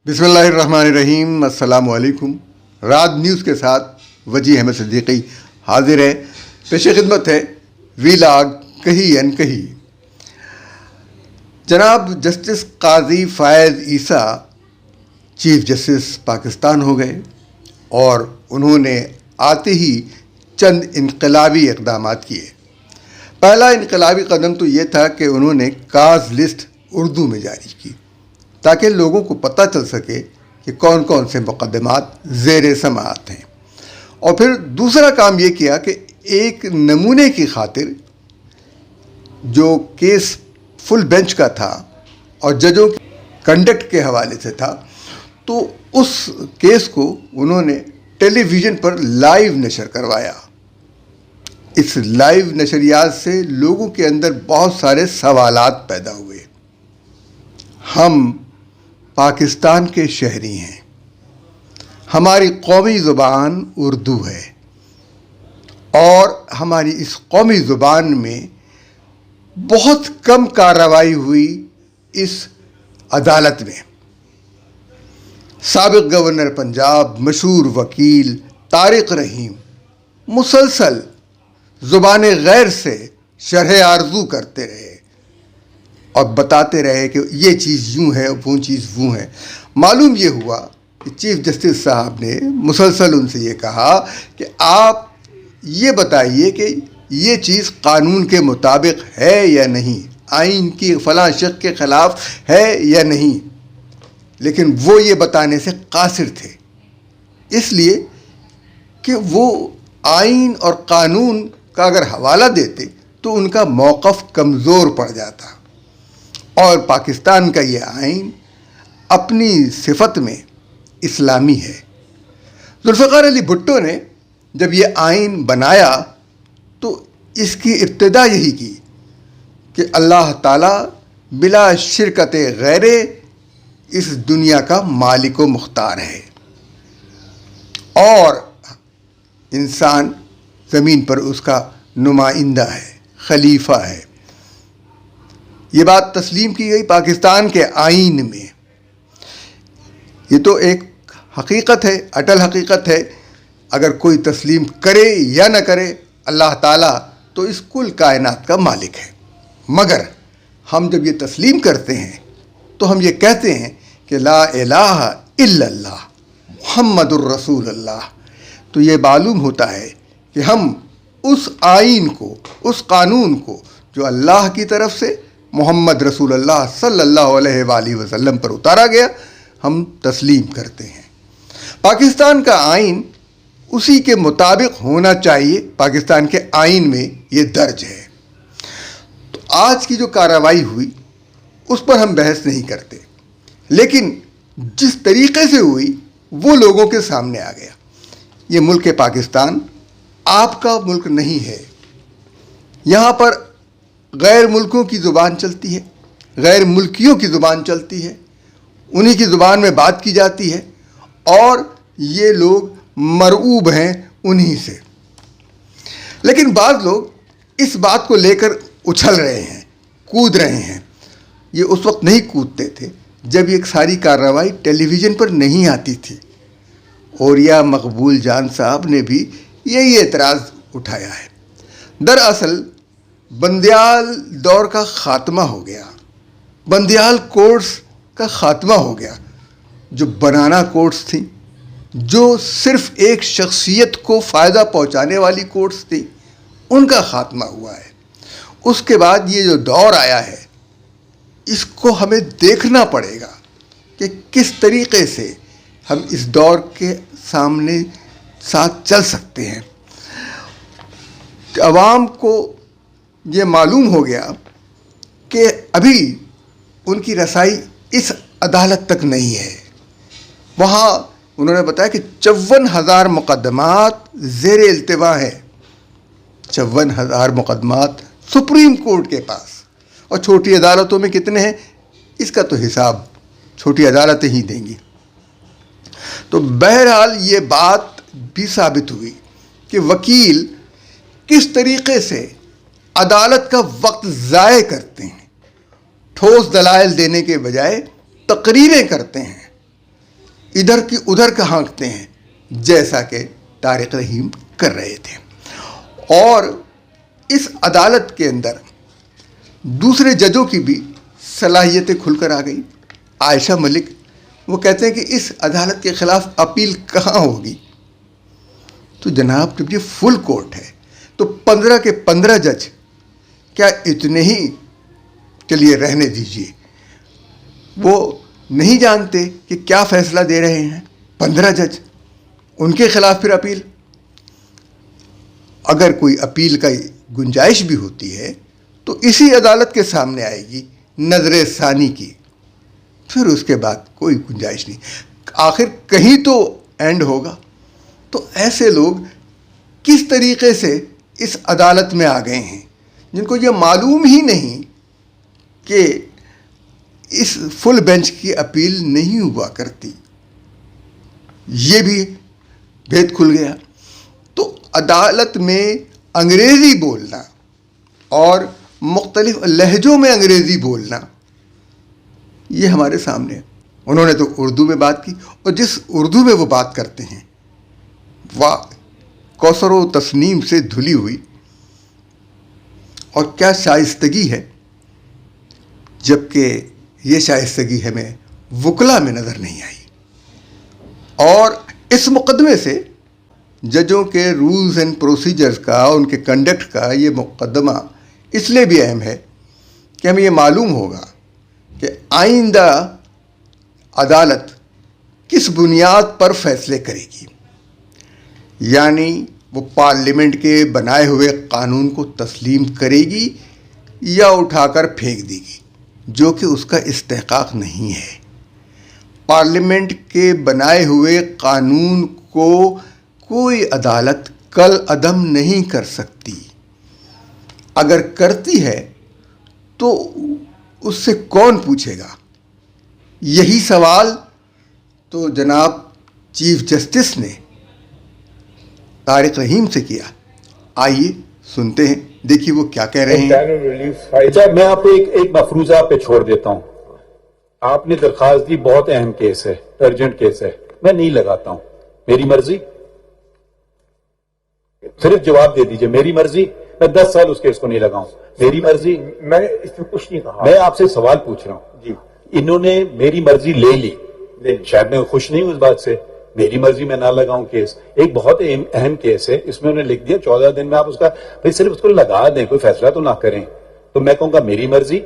بسم اللہ الرحمن الرحیم. السلام علیکم. رات نیوز کے ساتھ وجی احمد صدیقی حاضر ہے. پیش خدمت ہے ویلاگ کہیں ان کہیں. جناب جسٹس قاضی فائز عیسیٰ چیف جسٹس پاکستان ہو گئے اور انہوں نے آتے ہی چند انقلابی اقدامات کیے. پہلا انقلابی قدم تو یہ تھا کہ انہوں نے کاز لسٹ اردو میں جاری کی تاکہ لوگوں کو پتہ چل سکے کہ کون کون سے مقدمات زیر سماعت ہیں. اور پھر دوسرا کام یہ کیا کہ ایک نمونے کی خاطر جو کیس فل بینچ کا تھا اور ججوں کے کنڈکٹ کے حوالے سے تھا، تو اس کیس کو انہوں نے ٹیلی ویژن پر لائیو نشر کروایا. اس لائیو نشریات سے لوگوں کے اندر بہت سارے سوالات پیدا ہوئے. ہم پاکستان کے شہری ہیں، ہماری قومی زبان اردو ہے اور ہماری اس قومی زبان میں بہت کم کارروائی ہوئی اس عدالت میں. سابق گورنر پنجاب مشہور وکیل طارق رحیم مسلسل زبان غیر سے شرح آرزو کرتے رہے اور بتاتے رہے کہ یہ چیز یوں ہے، وہ چیز وہ ہے. معلوم یہ ہوا کہ چیف جسٹس صاحب نے مسلسل ان سے یہ کہا کہ آپ یہ بتائیے کہ یہ چیز قانون کے مطابق ہے یا نہیں، آئین کی فلاں شق کے خلاف ہے یا نہیں. لیکن وہ یہ بتانے سے قاصر تھے، اس لیے کہ وہ آئین اور قانون کا اگر حوالہ دیتے تو ان کا موقف کمزور پڑ جاتا. اور پاکستان کا یہ آئین اپنی صفت میں اسلامی ہے. ذوالفقار علی بھٹو نے جب یہ آئین بنایا تو اس کی ابتدا یہی کی کہ اللہ تعالیٰ بلا شرکت غیر اس دنیا کا مالک و مختار ہے اور انسان زمین پر اس کا نمائندہ ہے، خلیفہ ہے. یہ بات تسلیم کی گئی پاکستان کے آئین میں. یہ تو ایک حقیقت ہے، اٹل حقیقت ہے. اگر کوئی تسلیم کرے یا نہ کرے، اللہ تعالیٰ تو اس کل کائنات کا مالک ہے. مگر ہم جب یہ تسلیم کرتے ہیں تو ہم یہ کہتے ہیں کہ لا الہ الا اللہ محمد الرسول اللہ. تو یہ معلوم ہوتا ہے کہ ہم اس آئین کو، اس قانون کو جو اللہ کی طرف سے محمد رسول اللہ صلی اللہ علیہ وآلہ وسلم پر اتارا گیا، ہم تسلیم کرتے ہیں. پاکستان کا آئین اسی کے مطابق ہونا چاہیے. پاکستان کے آئین میں یہ درج ہے. تو آج کی جو کارروائی ہوئی اس پر ہم بحث نہیں کرتے، لیکن جس طریقے سے ہوئی وہ لوگوں کے سامنے آ گیا. یہ ملک پاکستان آپ کا ملک نہیں ہے. یہاں پر غیر ملکوں کی زبان چلتی ہے، غیر ملکیوں کی زبان چلتی ہے، انہی کی زبان میں بات کی جاتی ہے اور یہ لوگ مرعوب ہیں انہی سے. لیکن بعض لوگ اس بات کو لے کر اچھل رہے ہیں، کود رہے ہیں. یہ اس وقت نہیں کودتے تھے جب یہ ساری کارروائی ٹیلی ویژن پر نہیں آتی تھی. اوریا مقبول جان صاحب نے بھی یہی اعتراض اٹھایا ہے. دراصل بندیال دور کا خاتمہ ہو گیا، بندیال کورٹس کا خاتمہ ہو گیا. جو بنانا کورٹس تھیں، جو صرف ایک شخصیت کو فائدہ پہنچانے والی کورٹس تھیں، ان کا خاتمہ ہوا ہے. اس کے بعد یہ جو دور آیا ہے، اس کو ہمیں دیکھنا پڑے گا کہ کس طریقے سے ہم اس دور کے سامنے ساتھ چل سکتے ہیں. عوام کو یہ معلوم ہو گیا کہ ابھی ان کی رسائی اس عدالت تک نہیں ہے. وہاں انہوں نے بتایا کہ 54,000 مقدمات زیر التوا ہیں. 54,000 مقدمات سپریم کورٹ کے پاس. اور چھوٹی عدالتوں میں کتنے ہیں اس کا تو حساب چھوٹی عدالتیں ہی دیں گی. تو بہرحال یہ بات بھی ثابت ہوئی کہ وکیل کس طریقے سے عدالت کا وقت ضائع کرتے ہیں. ٹھوس دلائل دینے کے بجائے تقریریں کرتے ہیں ادھر کی ادھر کا ہانکتے ہیں، جیسا کہ طارق رحیم کر رہے تھے. اور اس عدالت کے اندر دوسرے ججوں کی بھی صلاحیتیں کھل کر آ گئی. عائشہ ملک وہ کہتے ہیں کہ اس عدالت کے خلاف اپیل کہاں ہوگی. تو جناب جب یہ فل کورٹ ہے تو 15 کے 15 جج کیا اتنے ہی چلیے رہنے دیجیے، وہ نہیں جانتے کہ کیا فیصلہ دے رہے ہیں. 15 جج، ان کے خلاف پھر اپیل. اگر کوئی اپیل کا گنجائش بھی ہوتی ہے تو اسی عدالت کے سامنے آئے گی نظر ثانی کی، پھر اس کے بعد کوئی گنجائش نہیں. آخر کہیں تو اینڈ ہوگا. تو ایسے لوگ کس طریقے سے اس عدالت میں آ گئے ہیں جن کو یہ معلوم ہی نہیں کہ اس فل بینچ کی اپیل نہیں ہوا کرتی. یہ بھی بھید کھل گیا. تو عدالت میں انگریزی بولنا اور مختلف لہجوں میں انگریزی بولنا یہ ہمارے سامنے ہے. انہوں نے تو اردو میں بات کی، اور جس اردو میں وہ بات کرتے ہیں وہ کوثر و تسنیم سے دھلی ہوئی. اور کیا شائستگی ہے، جبکہ یہ شائستگی ہمیں وکلا میں نظر نہیں آئی. اور اس مقدمے سے ججوں کے رولز اینڈ پروسیجرز کا، ان کے کنڈکٹ کا یہ مقدمہ اس لیے بھی اہم ہے کہ ہمیں یہ معلوم ہوگا کہ آئندہ عدالت کس بنیاد پر فیصلے کرے گی. یعنی وہ پارلیمنٹ کے بنائے ہوئے قانون کو تسلیم کرے گی یا اٹھا کر پھینک دے گی، جو کہ اس کا استحقاق نہیں ہے. پارلیمنٹ کے بنائے ہوئے قانون کو کوئی عدالت کل عدم نہیں کر سکتی. اگر کرتی ہے تو اس سے کون پوچھے گا؟ یہی سوال تو جناب چیف جسٹس نے طارق رحیم سے کیا. آئیے سنتے ہیں، دیکھیے وہ کیا کہہ رہے ہیں. میں آپ کو ایک مفروضہ پہ چھوڑ دیتا ہوں. آپ نے درخواست دی، بہت اہم کیس ہے، ارجنٹ کیس ہے، میں نہیں لگاتا ہوں. میری مرضی؟ صرف جواب دے دیجئے میری مرضی. میں 10 سال اس کیس کو نہیں لگاؤں. میری مرضی. میں نے اس میں کچھ نہیں کہا. میں آپ سے سوال پوچھ رہا ہوں. جی انہوں نے میری مرضی لے لی، شاید میں خوش نہیں ہوں اس بات سے. میری مرضی میں نہ لگاؤں کیس. ایک بہت اہم کیس ہے، اس میں انہوں نے لکھ دیا 14 دن میں آپ اس کا صرف اس کو لگا دیں، کوئی فیصلہ تو نہ کریں. تو میں کہوں گا میری مرضی.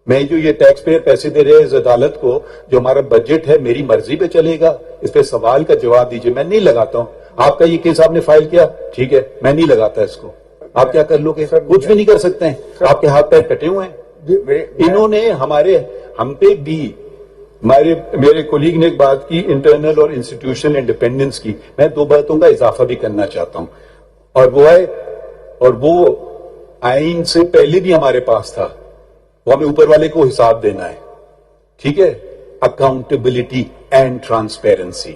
میں جو یہ ٹیکس پیئر پیسے دے رہے ہیں اس عدالت کو، جو ہمارا بجٹ ہے، میری مرضی پہ چلے گا. اس پہ سوال کا جواب دیجئے. میں نہیں لگاتا ہوں. آپ کا یہ کیس آپ نے فائل کیا، ٹھیک ہے، میں نہیں لگاتا اس کو. آپ کیا کر لو گے؟ کچھ بھی نہیں کر سکتے ہیں. آپ کے ہاتھ پیر کٹے ہوئے ہیں. انہوں نے ہم پہ بھی، میرے کولیگ نے ایک بات کی انٹرنل اور انسٹیٹیوشنل انڈیپینڈنس کی. میں 2 باتوں کا اضافہ بھی کرنا چاہتا ہوں، اور وہ ہے، اور وہ آئین سے پہلے بھی ہمارے پاس تھا، وہ ہمیں اوپر والے کو حساب دینا ہے. ٹھیک ہے، اکاؤنٹیبلٹی اینڈ ٹرانسپیرنسی.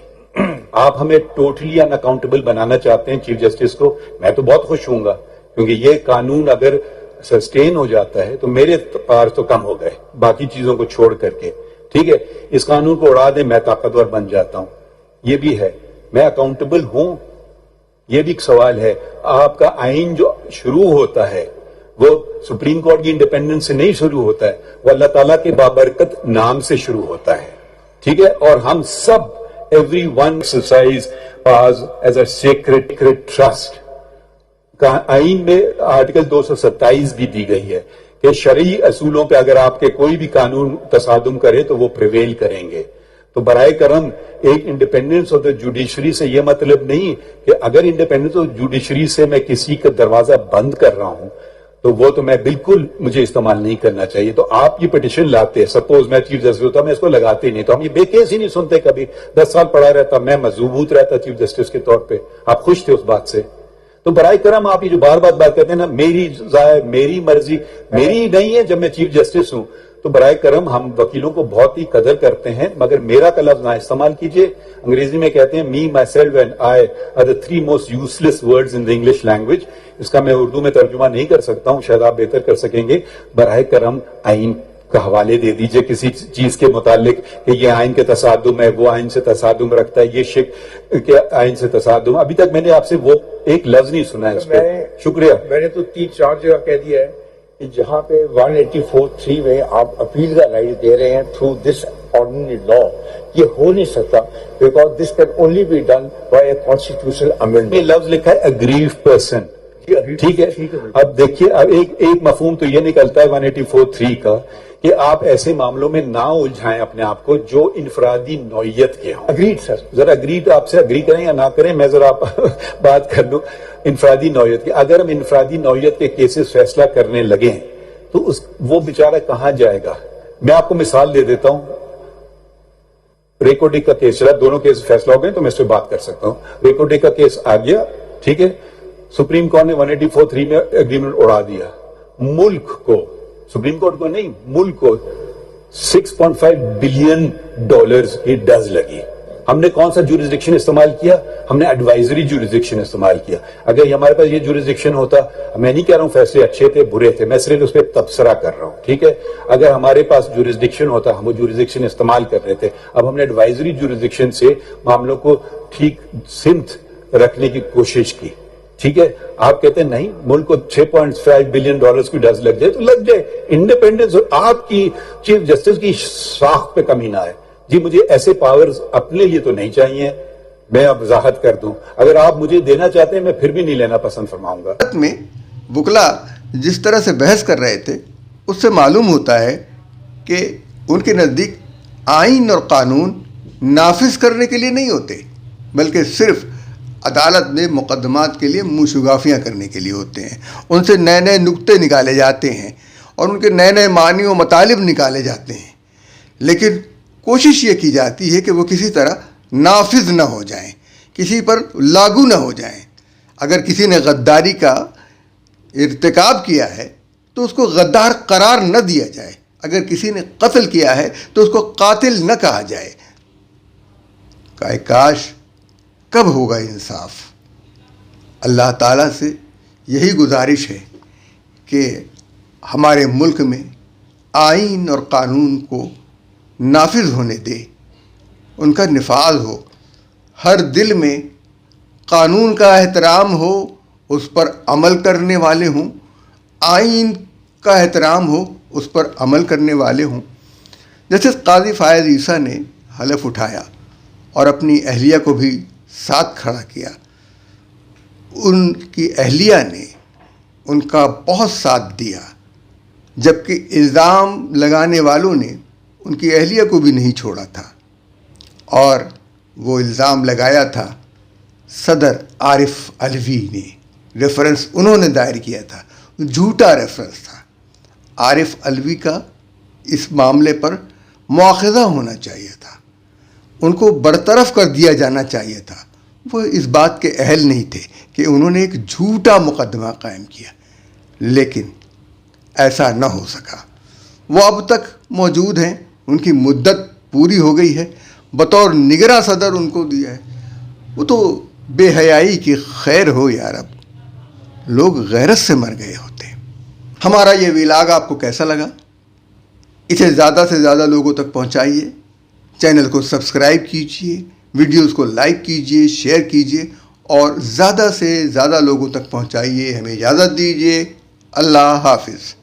آپ ہمیں ٹوٹلی ان اکاؤنٹیبل بنانا چاہتے ہیں چیف جسٹس کو. میں تو بہت خوش ہوں گا، کیونکہ یہ قانون اگر سسٹین ہو جاتا ہے تو میرے پار تو کم ہو گئے باقی چیزوں کو چھوڑ کر کے. ٹھیک ہے، اس قانون کو اڑا دیں، میں طاقتور بن جاتا ہوں. یہ بھی ہے، میں اکاؤنٹیبل ہوں. یہ بھی ایک سوال ہے. آپ کا آئین جو شروع ہوتا ہے وہ سپریم کورٹ کی انڈیپینڈنس سے نہیں شروع ہوتا ہے، وہ اللہ تعالیٰ کے بابرکت نام سے شروع ہوتا ہے. ٹھیک ہے، اور ہم سب everyone exercise as a sacred trust. آئین میں آرٹیکل 227 بھی دی گئی ہے کہ شرعی اصولوں پہ اگر آپ کے کوئی بھی قانون تصادم کرے تو وہ پریویل کریں گے. تو برائے کرم ایک انڈیپینڈنس آف دا جوڈیشری سے یہ مطلب نہیں کہ اگر انڈیپینڈنس آف جوڈیشری سے میں کسی کا دروازہ بند کر رہا ہوں تو وہ تو میں بالکل مجھے استعمال نہیں کرنا چاہیے. تو آپ یہ پٹیشن لاتے، سپوز میں چیف جسٹس ہوتا، میں اس کو لگاتے ہی نہیں، تو ہم یہ بے کیس ہی نہیں سنتے. کبھی 10 سال پڑھا رہتا، میں مضبوط رہتا چیف جسٹس کے طور پہ. آپ خوش تھے اس بات سے. تو برائے کرم آپ یہ جو بار بات کہتے ہیں نا، میری مرضی، میری نہیں ہے جب میں چیف جسٹس ہوں. تو برائے کرم ہم وکیلوں کو بہت ہی قدر کرتے ہیں، مگر میرا کا لفظ نہ استعمال کیجئے. انگریزی میں کہتے ہیں me, myself and I are the 3 most useless words in the English language. اس کا میں اردو میں ترجمہ نہیں کر سکتا ہوں، شاید آپ بہتر کر سکیں گے. براہ کرم آئین کا حوالے دے دیجئے کسی چیز کے متعلق کہ یہ آئین کے تصادم ہے، وہ آئین سے تصادم رکھتا ہے، یہ شک کے آئین سے تصادم. ابھی تک میں نے آپ سے وہ ایک لفظ نہیں سنا ہے اس پہ. شکریہ. میں نے تو 3-4 جگہ کہہ دیا ہے کہ جہاں پہ 184(3) میں آپ اپیل کا رائٹ دے رہے ہیں تھرو دس آرڈینری لا، یہ ہو نہیں سکتا because this can only be done by a constitutional amendment. میں لفظ لکھا ہے اگریو پرسن. ٹھیک ہے. اب دیکھیے، اب ایک مفہوم تو یہ نکلتا ہے 184(3) کا کہ آپ ایسے معاملوں میں نہ الجھائیں اپنے آپ کو جو انفرادی نوعیت کے ہوں. اگریڈ سر. ذرا اگریڈ آپ سے اگری کریں یا نہ کریں، میں ذرا بات کر لوں انفرادی نوعیت کی. اگر ہم انفرادی نوعیت کے کیسز فیصلہ کرنے لگیں تو وہ بیچارہ کہاں جائے گا؟ میں آپ کو مثال دے دیتا ہوں. ریکوڈی کا کیس چلا، دونوں کیس فیصلہ ہو گئے تو میں اس پہ بات کر سکتا ہوں. ریکوڈی کا کیس آ گیا، ٹھیک ہے. سپریم کورٹ نے 184(3) میں اگریمنٹ اڑا دیا. ملک کو، سپریم کورٹ کو نہیں، ملک کو $6.5 بلین کی ڈز لگی. ہم نے کون سا جورسڈکشن استعمال کیا؟ ہم نے ایڈوائزری جورسڈکشن استعمال کیا. اگر ہمارے پاس یہ جورسڈکشن ہوتا، میں نہیں کہہ رہا ہوں فیصلے اچھے تھے برے تھے، میں صرف اس پہ تبصرہ کر رہا ہوں، ٹھیک ہے. اگر ہمارے پاس جورسڈکشن ہوتا، ہم وہ جورسڈکشن استعمال کر رہے تھے. اب ہم نے ایڈوائزری جورسڈکشن سے معاملوں کو ٹھیک سمت رکھنے کی کوشش کی، ٹھیک ہے. آپ کہتے ہیں نہیں، ملک کو $6.5 بلین کی ڈز لگ جائے تو لگ جائے. انڈیپینڈنس آپ کی چیف جسٹس کی ساخت پہ کمی نہ ہے. جی مجھے ایسے پاورز اپنے لیے تو نہیں چاہیے. میں اب وضاحت کر دوں، اگر آپ مجھے دینا چاہتے ہیں میں پھر بھی نہیں لینا پسند فرماؤں گا. میں وکلا جس طرح سے بحث کر رہے تھے اس سے معلوم ہوتا ہے کہ ان کے نزدیک آئین اور قانون نافذ کرنے کے لیے نہیں ہوتے، بلکہ صرف عدالت میں مقدمات کے لیے منہ شگافیاں کرنے کے لیے ہوتے ہیں. ان سے نئے نئے نکتے نکالے جاتے ہیں اور ان کے نئے نئے معنی و مطالب نکالے جاتے ہیں، لیکن کوشش یہ کی جاتی ہے کہ وہ کسی طرح نافذ نہ ہو جائیں، کسی پر لاگو نہ ہو جائیں. اگر کسی نے غداری کا ارتکاب کیا ہے تو اس کو غدار قرار نہ دیا جائے. اگر کسی نے قتل کیا ہے تو اس کو قاتل نہ کہا جائے. کاش کب ہوگا انصاف؟ اللہ تعالیٰ سے یہی گزارش ہے کہ ہمارے ملک میں آئین اور قانون کو نافذ ہونے دے، ان کا نفاذ ہو، ہر دل میں قانون کا احترام ہو، اس پر عمل کرنے والے ہوں، آئین کا احترام ہو، اس پر عمل کرنے والے ہوں. جیسے قاضی فائز عیسیٰ نے حلف اٹھایا اور اپنی اہلیہ کو بھی ساتھ کھڑا کیا. ان کی اہلیہ نے ان کا بہت ساتھ دیا، جبکہ الزام لگانے والوں نے ان کی اہلیہ کو بھی نہیں چھوڑا تھا. اور وہ الزام لگایا تھا صدر عارف علوی نے، ریفرنس انہوں نے دائر کیا تھا، جھوٹا ریفرنس تھا. عارف علوی کا اس معاملے پر مواخذہ ہونا چاہیے تھا، ان کو برطرف کر دیا جانا چاہیے تھا. وہ اس بات کے اہل نہیں تھے کہ انہوں نے ایک جھوٹا مقدمہ قائم کیا، لیکن ایسا نہ ہو سکا. وہ اب تک موجود ہیں، ان کی مدت پوری ہو گئی ہے، بطور نگراں صدر ان کو دیا ہے. وہ تو بے حیائی کی خیر ہو یار، اب لوگ غیرت سے مر گئے ہوتے. ہمارا یہ ویلاگ آپ کو کیسا لگا؟ اسے زیادہ سے زیادہ لوگوں تک پہنچائیے، چینل کو سبسکرائب کیجیے، ویڈیوز کو لائک کیجیے، شیئر کیجیے اور زیادہ سے زیادہ لوگوں تک پہنچائیے. ہمیں اجازت دیجیے. اللہ حافظ.